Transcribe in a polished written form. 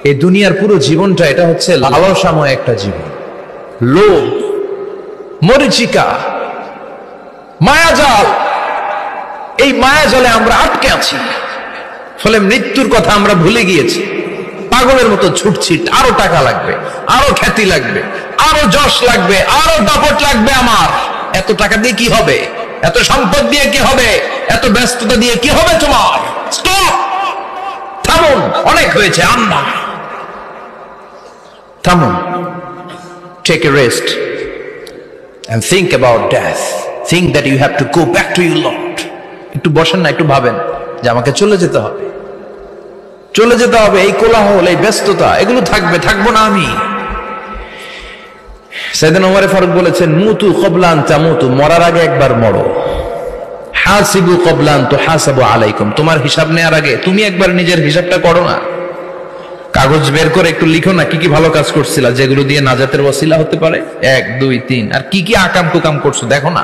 এই দুনিয়ার পুরো জীবনটা এটা হচ্ছে লালসাময় একটা জীবন, লোভ, মরিচিকা, মায়াজাল। এই মায়াজালে আমরা আটকে আছি, ফলে মৃত্যুর কথা আমরা ভুলে গিয়েছি। পাগলের মতো ছুটছি, আরো টাকা লাগবে, আরো খ্যাতি লাগবে, আরো যশ লাগবে, আরো দাপট লাগবে। আমার এত টাকা দিয়ে কি হবে? এত সম্পদ দিয়ে কি হবে? এত ব্যস্ততা দিয়ে কি হবে? তোমার স্টপ, থামুন, অনেক হয়েছে। আম্মা থামুন, take a rest and think about death. Think that you have to go back to your Lord. একটু বসেন না, একটু ভাবেন যে আমাকে চলে যেতে হবে, চলে যেতে হবে। এই কোলাহল, এই ব্যস্ততা, এগুলো থাকবে, থাকবো না আমি। সাইয়েদনা ওমর ফারুক বলেছেন, মুতু ক্বাবলা আন তামুতু, মরার আগে একবার মরো। হাসিবু ক্বাবলা আন তুহাসাবু আলাইকুম, তোমার হিসাব নেওয়ার আগে তুমি একবার নিজের হিসাবটা করো না। কাগজ বের করে একটু লিখো না কি কি ভালো কাজ করছিলা, যেগুলো দিয়ে নাজাতের ওসিলা হতে পারে। 1 2 3, আর কি কি আকাম কুকাম করছো দেখো না।